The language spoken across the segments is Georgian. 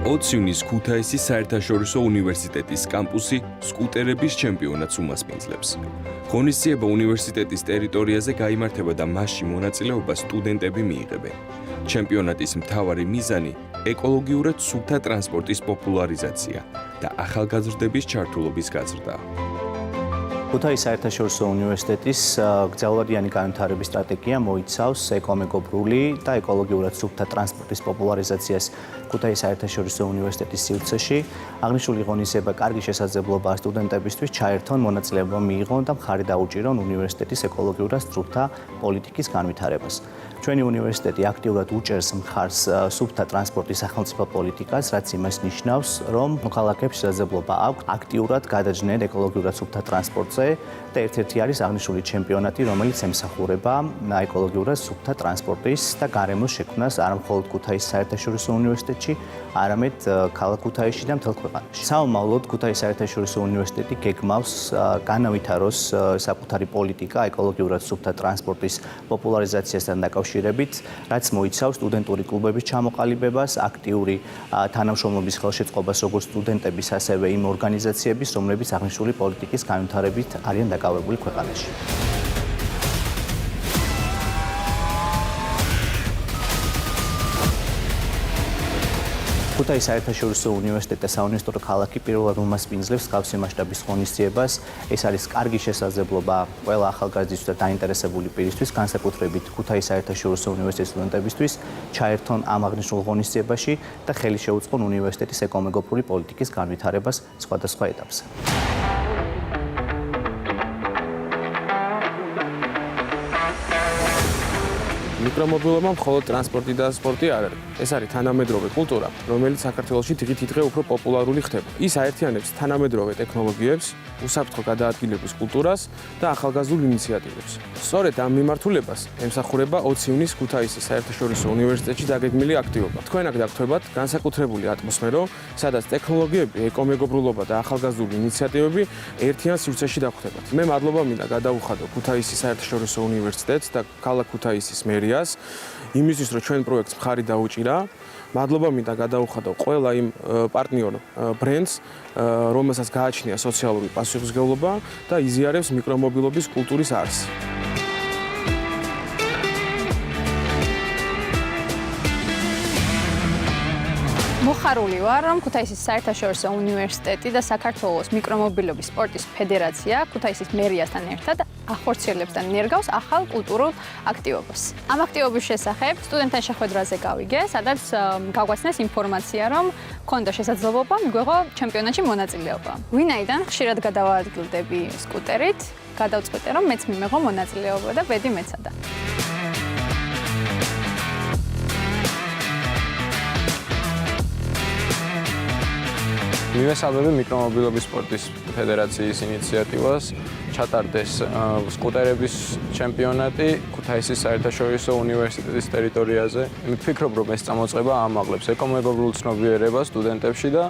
20 ივნისს ქუთაისის საერთაშორისო უნივერსიტეტის კამპუსი სკუტერების ჩემპიონატს უმასპინძლებს. ღონისძიება უნივერსიტეტის ტერიტორიაზე გაიმართება და მასში მონაწილეობას სტუდენტები მიიღებენ. ჩემპიონატის მთავარი მიზანი ეკოლოგიურად სუფთა ტრანსპორტის პოპულარიზაცია და ახალგაზრდების ჩართულობის გაზრდა. ქუთაისის საერთაშორისო უნივერსიტეტის გრძელვადიანი განვითარების სტრატეგია მოიცავს ეკომეგობრული და ეკოლოგიურად სუფთა ტრანსპორტის პოპულარიზაციას ქუთაისის საერთაშორისო უნივერსიტეტის სივრცეში. აღნიშნული ღონისძიება კარგი შესაძლებლობაა სტუდენტებისთვის ჩაერთონ, მონაწილეობა მიიღონ და მხარი დაუჭირონ უნივერსიტეტის ეკოლოგიურად სუფთა პოლიტიკის განვითარებას. ჩვენი უნივერსიტეტი აქტიურად უჭერს მხარს სუფთა ტრანსპორტის სახელმწიფო პოლიტიკას, რაც იმას ნიშნავს, რომ მოქალაქეებს შესაძლებლობა აქვთ აქტიურად გადაჯდნენ ეკოლოგიურად სუფთა ტრანსპორტზე და ერთ-ერთი არის აღნიშნული ჩემპიონატი, რომელიც ემსახურება ეკოლოგიურად სუფთა ტრანსპორტის და გარემოს შექმნას არა მხოლოდ ქუთაისის საერთაშორისო უნივერსიტეტში, არამედ ქალაქ ქუთაისში და მთელ ქვეყანაში. საომავლოდ ქუთაისის საერთაშორისო უნივერსიტეტი გეგმავს განავითაროს საკუთარი პოლიტიკა ეკოლოგიურად სუფთა ტრანსპორტის პოპულარიზაციასთან დაკავშირებით, რაც მოიცავს სტუდენტური კლუბების ჩამოყალიბებას, აქტიური თანამშრომლობის ხელშეწყობას როგორც სტუდენტების, ასევე იმ ორგანიზაციების, რომლებიც აღნიშნული პოლიტიკის განვითარებით არიან დაკავებული ქვეყანაში. ქუთაისის საერთაშორისო უნივერსიტეტი და საუნივერსიტეტო ქალაქი პირველად უმასპინძლებს მსგავსი მასშტაბის ღონისძიებას. ეს არის კარგი შესაძლებლობა ყველა ახალგაზრდისთვის და დაინტერესებული პირისთვის, განსაკუთრებით ქუთაისის საერთაშორისო უნივერსიტეტის სტუდენტებისთვის, ჩაერთონ ამ აღნიშნულ ღონისძიებაში და ხელი შეუწყონ უნივერსიტეტის ეკომეგობრული პოლიტიკის განვითარებას სხვადასხვა ეტაპზე. მიკრომობილობა მხოლოდ ტრანსპორტი და სპორტი არ არის. ეს არის თანამედროვე კულტურა, რომელიც საქართველოში დღით-დღე უფრო პოპულარული ხდება. ის აერთიანებს თანამედროვე ტექნოლოგიებს, უსაფრთხო გადაადგილების კულტურას და ახალგაზრდულ ინიციატივებს. სწორედ ამ მიმართულებას ემსახურება 20 ივნისს ქუთაისის საერთაშორისო უნივერსიტეტში დაგეგმილი აქტივობა. თქვენ აქ დაგხვდებათ განსაკუთრებული ატმოსფერო, სადაც ტექნოლოგიები, ეკომეგობრულობა და ახალგაზრდული ინიციატივები ერთიან სივრცეში დაგხვდებათ. მე მადლობა მინდა გადაუხადო ქუთაისის საერთაშორისო უნივერსიტეტს და ქალაქ ქუთაისის მერიას იმისთვის, რომ ჩვენ პროექტს მხარი დაუჭირა. მადლობა მინდა გადაუხადო ყველა იმ პარტნიორ ბრენდს, რომელსაც გააჩნია სოციალური პასუხისმგებლობა და იზიარებს მიკრომობილობის კულტურის არსს. მოხარული ვარ, რომ ქუთაისის საერთაშორისო უნივერსიტეტი და საქართველოს მიკრომობილობის სპორტის ფედერაცია ქუთაისის მერიასთან ერთად ახორციელებს და ნერგავს ახალ კულტურულ აქტივობას. ამ აქტივობის შესახებ სტუდენტთა შეხვედრაზე გავიგე, სადაც გაგვაცნეს ინფორმაცია, რომ ქონდა შესაძლებლობა მიგვეღო ჩემპიონატში მონაწილეობა. ვინაიდან ხშირად გადავადგილდები სკუტერით, გადავწყვეტე, რომ მეც მიმეღო მონაწილეობა და ბედი მეცადა. მივესალმები მიკრომობილობის სპორტის ფედერაციის ინიციატივას ჩატარდეს სკუტერების ჩემპიონატი ქუთაისის საერთაშორისო უნივერსიტეტის ტერიტორიაზე. ვფიქრობ, რომ ეს წამოწყება ამაღლებს ეკომეგობრულ ცნობიერებას სტუდენტებში და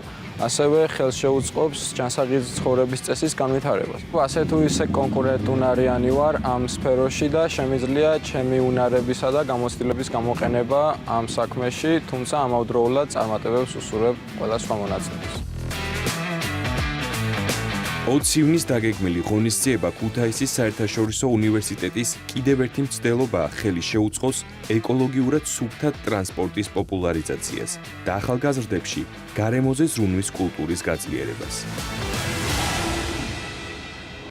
ასევე ხელს შეუწყობს ჯანსაღი ცხოვრების წესის განვითარებას. ასე თუ ისე კონკურენტუნარიანი ვარ ამ სფეროში და შემიძლია ჩემი უნარებისა და გამოცდილების გამოყენება ამ საქმეში, თუმცა ამავდროულად წარმატებებს უსურვებ ყველა სხვა მონაწილეს. 20 ივნისს დაგეგმილი ღონისძიება ქუთაისის საერთაშორისო უნივერსიტეტის კიდევ ერთი მცდელობაა ხელი შეუწყოს ეკოლოგიურად სუფთა ტრანსპორტის პოპულარიზაციას და ახალგაზრდებში გარემოზე ზრუნვის კულტურის გაძლიერებას.